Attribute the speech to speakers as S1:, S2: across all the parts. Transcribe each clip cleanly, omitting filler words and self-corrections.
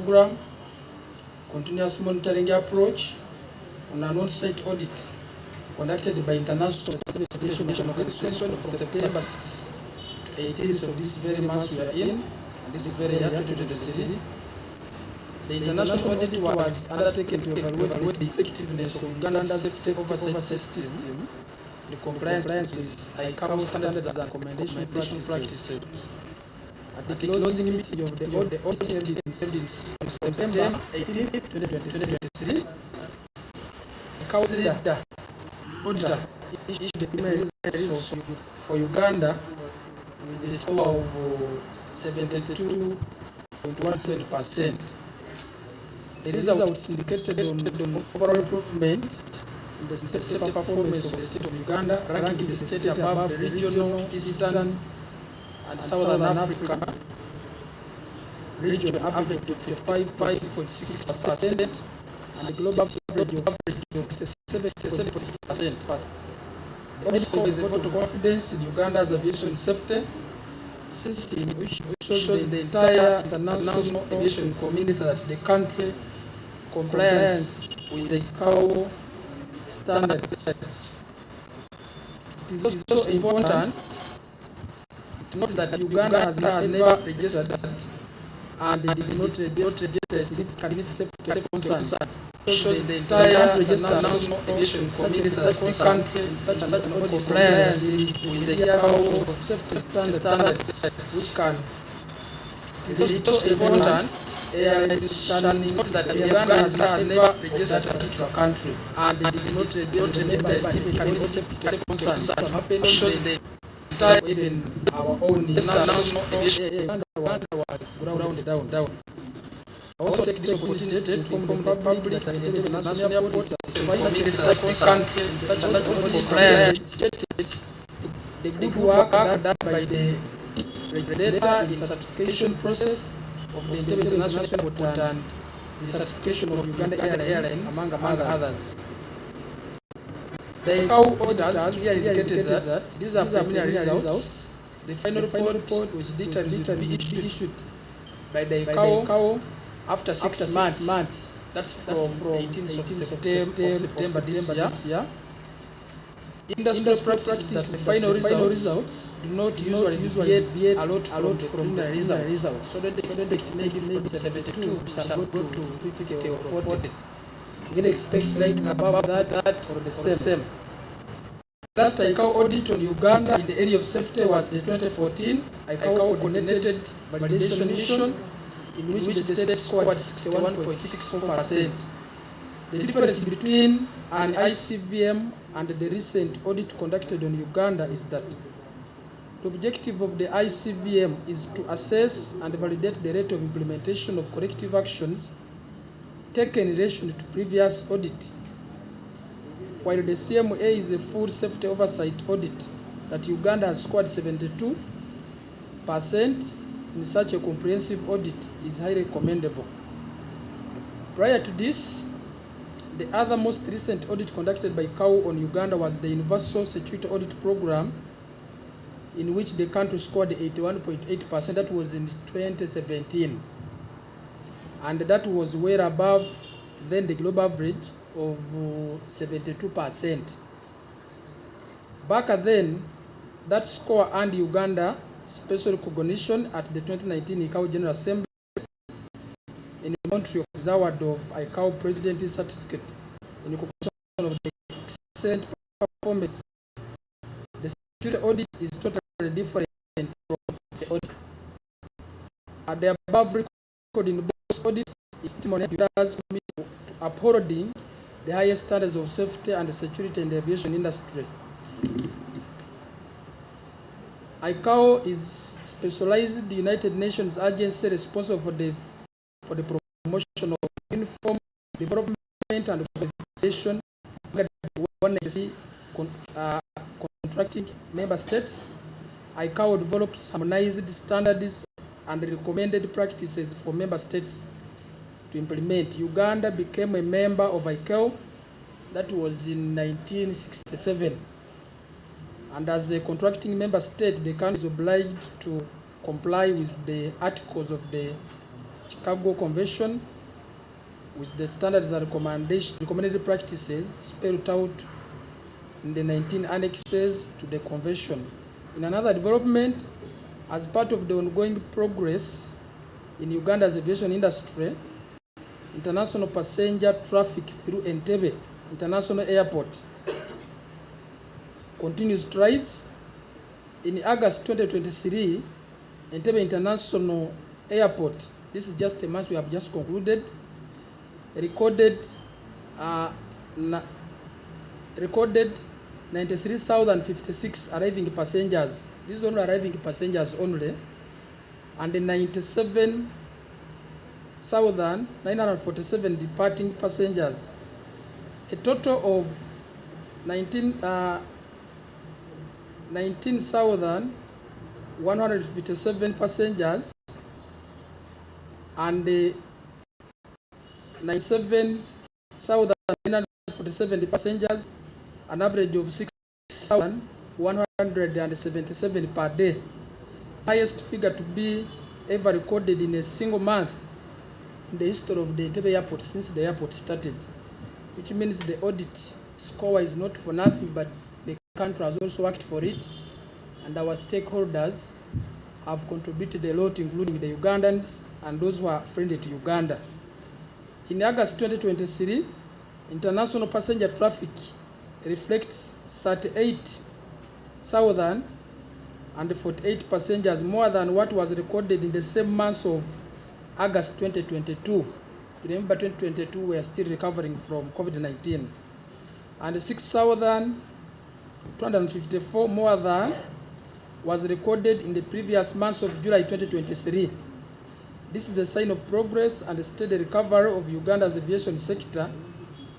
S1: program, continuous monitoring approach, on an on-site audit conducted by International Station Organization from September 6 to 18th of this very month we are in, and this is very year 2023. The international audit was undertaken to evaluate the effectiveness of Uganda's safety oversight system, the compliance with ICAO standards and recommendation practices. At the closing meeting of the audit evidence on September 18, 2023, ICAO's leader, auditor, issued the preliminary results for Uganda with a score of 72.17%. The results indicated on overall improvement in the safety performance of the state of Uganda, ranking the state above the regional, eastern, and southern Africa region average of 55.6% and the global average of 67.6%. The audit is a vote of confidence in Uganda's aviation safety system, which shows the entire international aviation community that the country complies with the ICAO standards. It is also important to note that Uganda has never registered and did not register significant safety concerns. Shows the entire international aviation community that the country complies with the ICAO safety standards, which can. It is also important to note that Uganda has never registered a particular country and did not register significant safety concerns. Shows the entire even our own international aviation ground down. I also take this opportunity to inform the public that the international airport is a community that the country complies. The good work done by the regulator in the certification process of the international airport and the certification of Uganda Airlines, among others. The ICAO auditors clearly indicated that these are preliminary results. The final report was detailed to be issued by the ICAO after 6 months. That's from 18th of September this year. Industry practice that the final results do not usually deviate a lot from the preliminary results. So don't expect maybe 72 shall go to 50 or 40. You can expect slightly above that or the same. Last ICAO audit on Uganda in the area of safety was the 2014 ICAO coordinated validation mission, in which the state scored 61.64%. The difference between an ICVM and the recent audit conducted on Uganda is that the objective of the ICVM is to assess and validate the rate of implementation of corrective actions taken in relation to previous audit, while the CMA is a full safety oversight audit that Uganda has scored 72% in such a comprehensive audit is highly commendable. Prior to this, the other most recent audit conducted by ICAO on Uganda was the Universal Security Audit Program, in which the country scored 81.8%. That was in 2017. And that was well above then the global average of 72%. Back then, that score earned Uganda special recognition at the 2019 ICAO General Assembly in Montreal with award of ICAO Presidency Certificate in recognition of the excellent performance. The security audit is totally different from the audit. At the above record in both audits is testimony does commit to upholding the highest standards of safety and security in the aviation industry. ICAO is specialized United Nations agency responsible for the promotion of uniform development and organization contracting member states. ICAO develops harmonized standards and recommended practices for member states to implement. Uganda became a member of ICAO, that was in 1967. And as a contracting member state, the country is obliged to comply with the articles of the Chicago Convention, with the standards and recommended practices spelled out in the 19 annexes to the convention. In another development, as part of the ongoing progress in Uganda's aviation industry, international passenger traffic through Entebbe International Airport continues to rise. In August 2023, Entebbe International Airport, this is just a month we have just concluded, recorded 93,056 arriving passengers. These are only arriving passengers only, and 97,947 departing passengers. A total of 19,157 passengers and 97,947 passengers, an average of 6,177 per day, highest figure to be ever recorded in a single month in the history of the Entebbe airport since the airport started, which means the audit score is not for nothing, but the country has also worked for it, and our stakeholders have contributed a lot, including the Ugandans and those who are friendly to Uganda. In August 2023, international passenger traffic reflects 38,048 passengers, more than what was recorded in the same month of August 2022. Remember, 2022 we are still recovering from COVID-19. And 6,254 more than was recorded in the previous month of July 2023. This is a sign of progress and a steady recovery of Uganda's aviation sector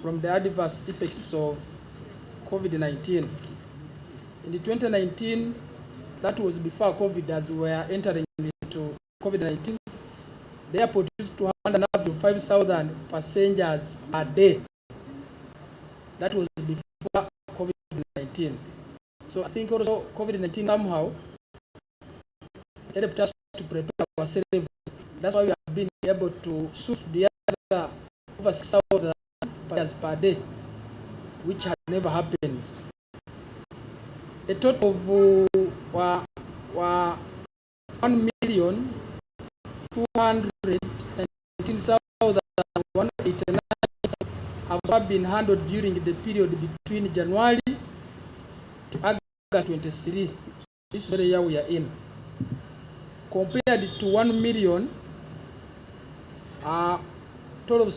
S1: from the adverse effects of COVID-19. In the 2019, that was before COVID, as we were entering into COVID-19, the airport used to handle an average of 5,000 passengers per day. That was before COVID-19. So I think also COVID-19 somehow helped us to prepare ourselves. That's why we have been able to source the other over 6,000 passengers per day, which had never happened. A total of 1,219,189 have been handled during the period between January to August 23. This very year we are in, compared to 1,000,000 total of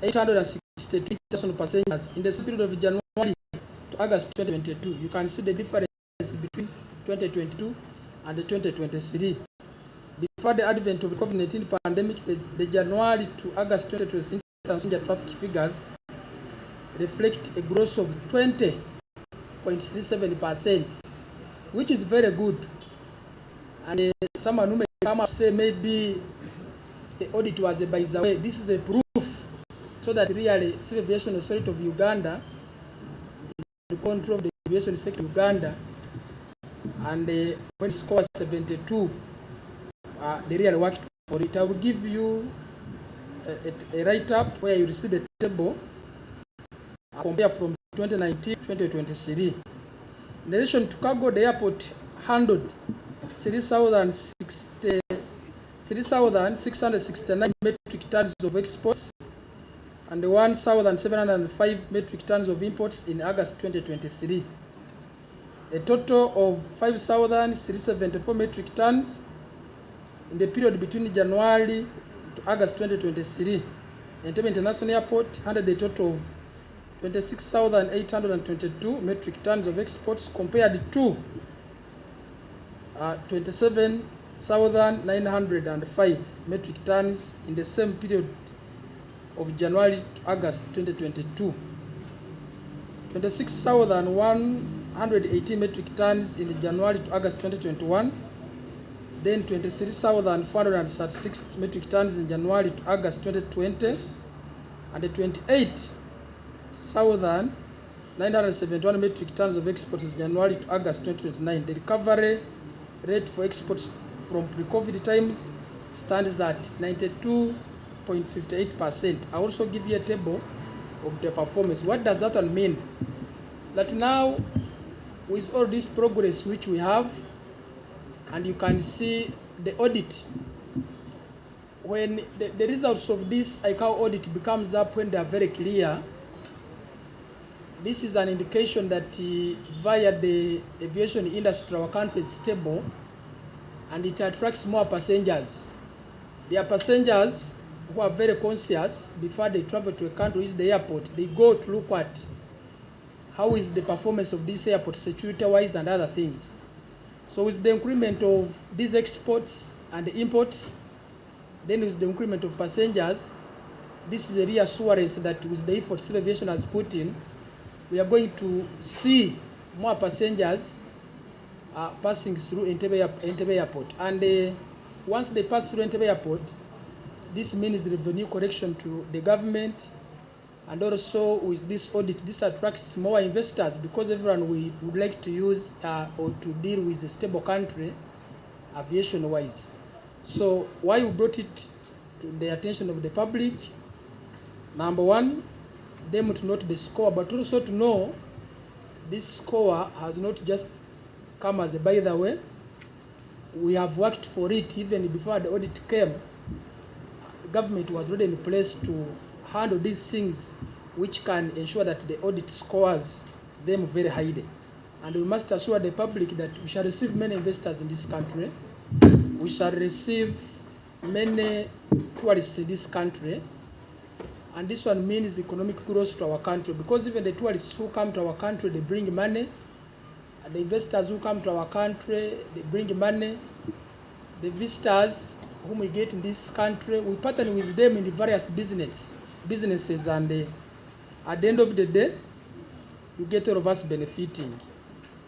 S1: 862,000 passengers in the period of January to August 2022. You can see the difference between 2022 and the 2023. Before the advent of the COVID-19 pandemic, the January to August 2023 passenger traffic figures reflect a growth of 20.37%, which is very good. And someone who may come up say maybe the audit was a by the way. This is a proof, so that really Civil Aviation Authority of Uganda is in control of the aviation sector of Uganda, and when it scores 72, they really worked for it. I will give you a write-up where you will see the table compare from 2019 to 2023. In addition to cargo, the airport handled 3,669 metric tons of exports and 1,705 metric tons of imports in August 2023. A total of 5,374 metric tons in the period between January to August 2023. Entebbe International Airport handled a total of 26,822 metric tons of exports, compared to 27,905 metric tons in the same period of January to August 2022. 26,118 metric tons in January to August 2021. Then 23,436 metric tons in January to August 2020, and 28,971 metric tons of exports in January to August 2029. The recovery rate for exports from pre-COVID times stands at 92.58%. I also give you a table of the performance. What does that one mean? That now, with all this progress which we have, and you can see the audit, when the results of this ICAO audit becomes up, when they are very clear, this is an indication that via the aviation industry, our country is stable and it attracts more passengers. There are passengers who are very conscious before they travel to a country, is the airport. They go to look at how is the performance of this airport, security-wise and other things. So with the increment of these exports and imports, then with the increment of passengers, this is a reassurance that with the effort civil aviation has put in, we are going to see more passengers passing through Entebbe Airport. And once they pass through Entebbe Airport, this means revenue correction to the government. And also with this audit, this attracts more investors, because everyone would like to use or to deal with a stable country aviation-wise. So why we brought it to the attention of the public? Number one, them to note the score, but also to know this score has not just come as a by the way. We have worked for it even before the audit came. The government was already in place to handle these things, which can ensure that the audit scores them very highly. And we must assure the public that we shall receive many investors in this country. We shall receive many tourists in this country. And this one means economic growth to our country, because even the tourists who come to our country, they bring money. And the investors who come to our country, they bring money. The visitors whom we get in this country, we partner with them in the various businesses, and at the end of the day, you get all of us benefiting.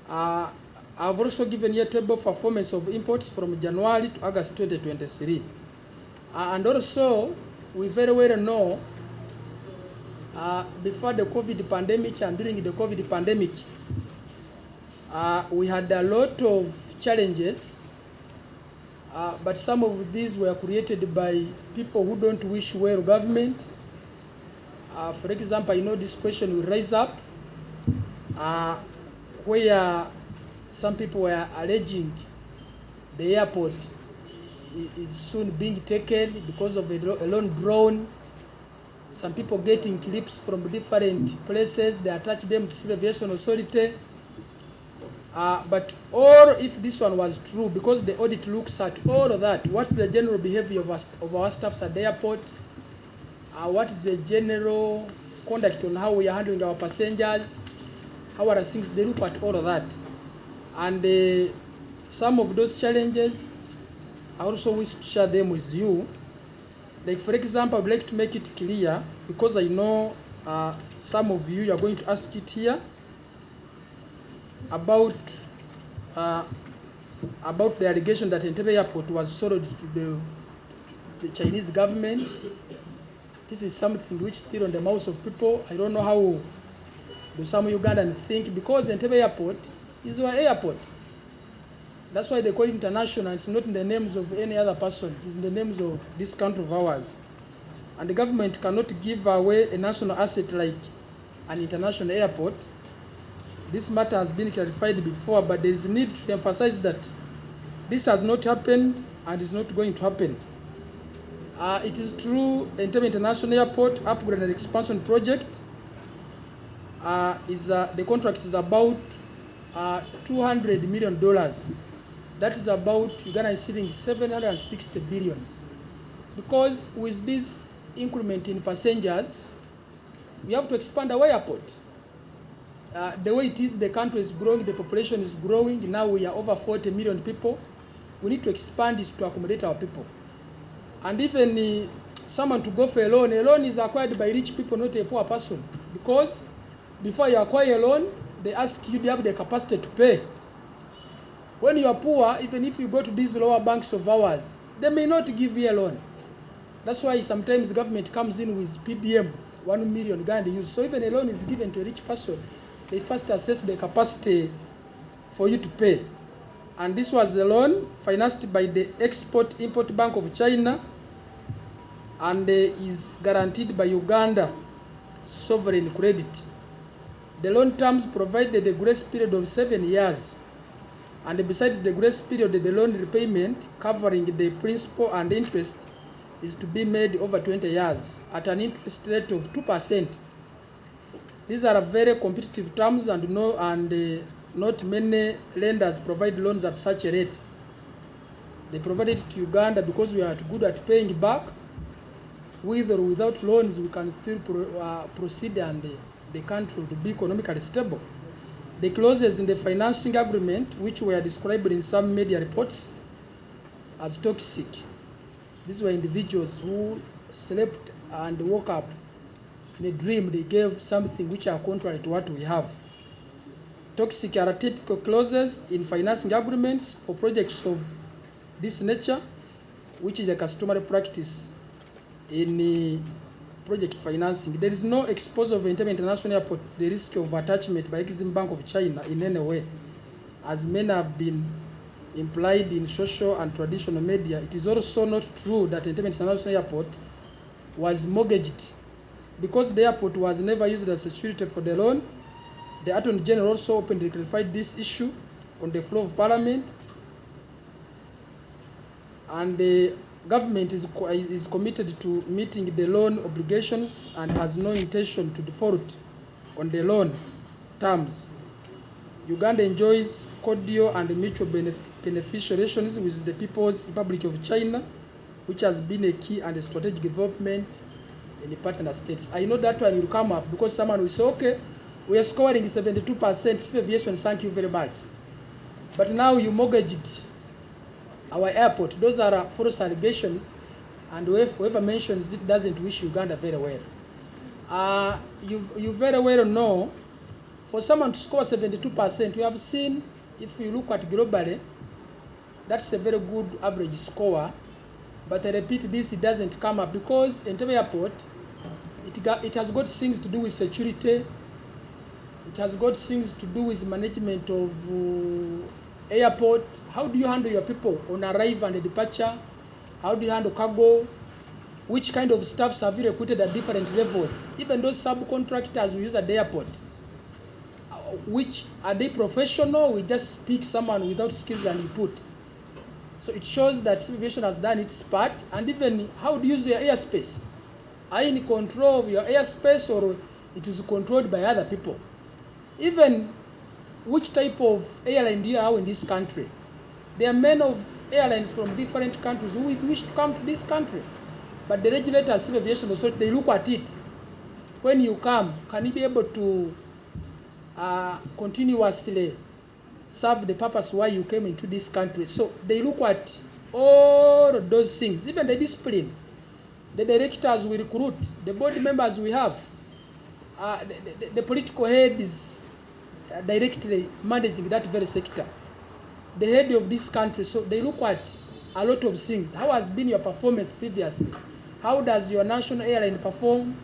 S1: I've also given you a table performance of imports from January to August 2023. And also, we very well know before the COVID pandemic and during the COVID pandemic, we had a lot of challenges, but some of these were created by people who don't wish well government. For example, this question will rise up where some people were alleging the airport is soon being taken because of a lone drone. Some people getting clips from different places, they attach them to Civil Aviation Authority. But if this one was true, because the audit looks at all of that, what's the general behavior of our staffs at the airport? What is the general conduct on how we are handling our passengers? How are things? They look at all of that. And some of those challenges, I also wish to share them with you. Like, for example, I'd like to make it clear, because I know some of you are going to ask it here, about the allegation that Entebbe Airport was sold to the Chinese government. This is something which is still on the mouths of people. I don't know how do some Ugandans think, because Entebbe Airport is our airport. That's why they call it international. It's not in the names of any other person. It's in the names of this country of ours. And the government cannot give away a national asset like an international airport. This matter has been clarified before, but there is a need to emphasize that this has not happened and is not going to happen. It is true, Entebbe International Airport upgrade and expansion project the contract is about $200 million. That is about Uganda shillings 760 billions. Because with this increment in passengers, we have to expand our airport. The way it is, the country is growing, the population is growing. Now we are over 40 million people. We need to expand it to accommodate our people. And even someone to go for a loan is acquired by rich people, not a poor person. Because before you acquire a loan, they ask you, do you have the capacity to pay? When you are poor, even if you go to these lower banks of ours, they may not give you a loan. That's why sometimes the government comes in with PDM, 1 million Uganda use. So even a loan is given to a rich person, they first assess the capacity for you to pay. And this was a loan financed by the Export-Import Bank of China and is guaranteed by Uganda Sovereign Credit. The loan terms provided a grace period of 7 years, and besides the grace period, the loan repayment covering the principal and interest is to be made over 20 years at an interest rate of 2%. These are very competitive terms, and not many lenders provide loans at such a rate. They provided it to Uganda because we are good at paying back. With or without loans, we can still proceed, and the country will be economically stable. The clauses in the financing agreement, which were described in some media reports as toxic. These were individuals who slept and woke up in a dream. They gave something which are contrary to what we have. Toxic are typical clauses in financing agreements for projects of this nature, which is a customary practice in project financing. There is no exposure of Entebbe International Airport the risk of attachment by Exim Bank of China in any way, as many have been implied in social and traditional media. It is also not true that Entebbe International Airport was mortgaged, because the airport was never used as security for the loan. The Attorney General also openly clarified this issue on the floor of Parliament, and the government is committed to meeting the loan obligations and has no intention to default on the loan terms. Uganda enjoys cordial and mutual beneficial relations with the People's Republic of China, which has been a key and a strategic development in the partner states. I know that one will come up because someone will say, okay, we are scoring 72%, Civil Aviation, thank you very much. But now you mortgaged our airport. Those are false allegations, and whoever mentions it doesn't wish Uganda very well. You very well know, for someone to score 72%, we have seen, if you look at globally, that's a very good average score. But I repeat this, it doesn't come up because Entebbe Airport, it has got things to do with security. It has got things to do with management of airport. How do you handle your people on arrival and departure? How do you handle cargo? Which kind of staffs have you recruited at different levels? Even those subcontractors we use at the airport, which are they professional? We just pick someone without skills and input. So it shows that Civil Aviation has done its part. And even how do you use your airspace? Are you in control of your airspace, or it is controlled by other people? Even which type of airline do you have in this country? There are many of airlines from different countries who wish to come to this country, but the regulators, Civil Aviation Authority, they look at it. When you come, can you be able to continuously serve the purpose why you came into this country? So they look at all of those things, even the discipline. The directors we recruit, the board members we have, the political head is directly managing that very sector, the head of this country. So they look at a lot of things. How has been your performance previously? How does your national airline perform?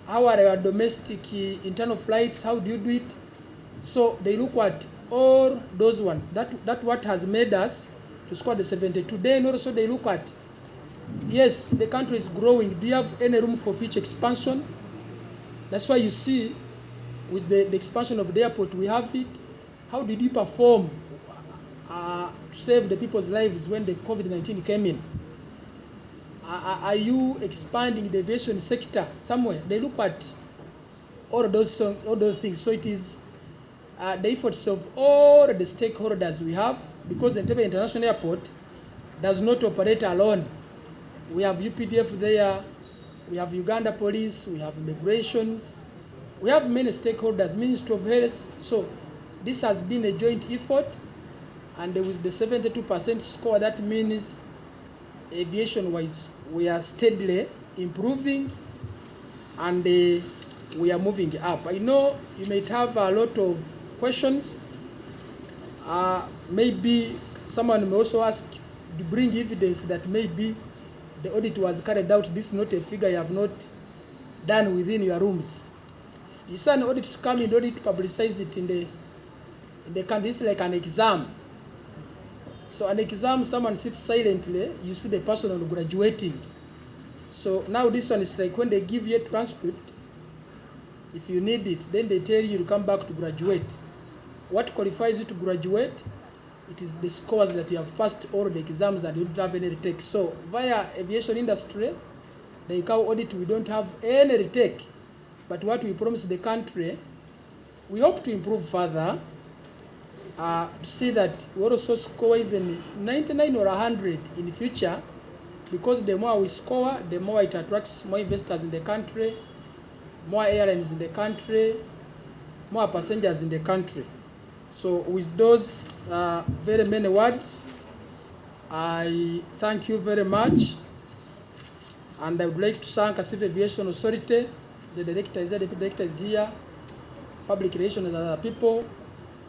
S1: How are your domestic internal flights? How do you do it? So they look at all those ones. That what has made us to score the 72. Then also they look at, yes, the country is growing. Do you have any room for future expansion? That's why you see with the expansion of the airport, we have it. How did you perform to save the people's lives when the COVID-19 came in? Are you expanding the aviation sector somewhere? They look at all those things. So it is the efforts of all the stakeholders we have, because Entebbe International Airport does not operate alone. We have UPDF there, we have Uganda Police, we have immigrations, we have many stakeholders, Ministry of Health. So this has been a joint effort, and with the 72% score, that means aviation-wise, we are steadily improving, and we are moving up. I know you might have a lot of questions. Maybe someone may also ask to bring evidence that maybe the audit was carried out. This is not a figure you have not done within your rooms. You see an audit to come in, audit to publicize it in the country. It's like an exam. So an exam, someone sits silently, you see the person on graduating. So now this one is like when they give you a transcript, if you need it, then they tell you to come back to graduate. What qualifies you to graduate? It is the scores that you have passed all the exams and you don't have any retake. So via aviation industry, the ICAO audit, we don't have any retake. But what we promise the country, we hope to improve further, to see that we also score even 99 or 100 in the future, because the more we score, the more it attracts more investors in the country, more airlines in the country, more passengers in the country. So with those very many words, I thank you very much, and I would like to thank the Civil Aviation Authority. The director is there, the director is here, public relations and other people.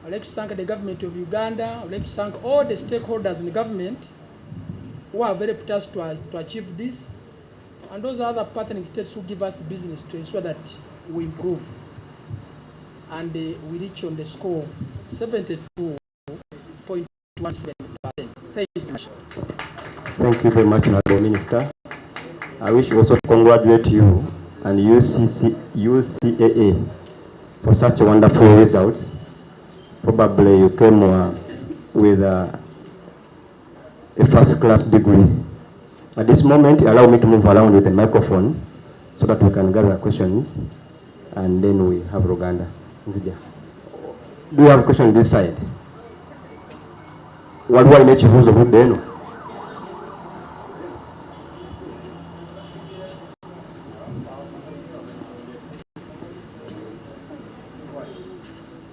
S1: I would like to thank the government of Uganda. I would like to thank all the stakeholders in the government who are very helped us to achieve this, and those other partnering states who give us business to ensure that we improve and we reach on the score 72.17%. Thank you very much.
S2: Thank you very much, Honorable Minister. I wish also to congratulate you and UCAA for such wonderful results. Probably you came with a first-class degree. At this moment, allow me to move around with the microphone so that we can gather questions, and then we have Uganda. Nzija. Do you have a question on this side? What do I need to do?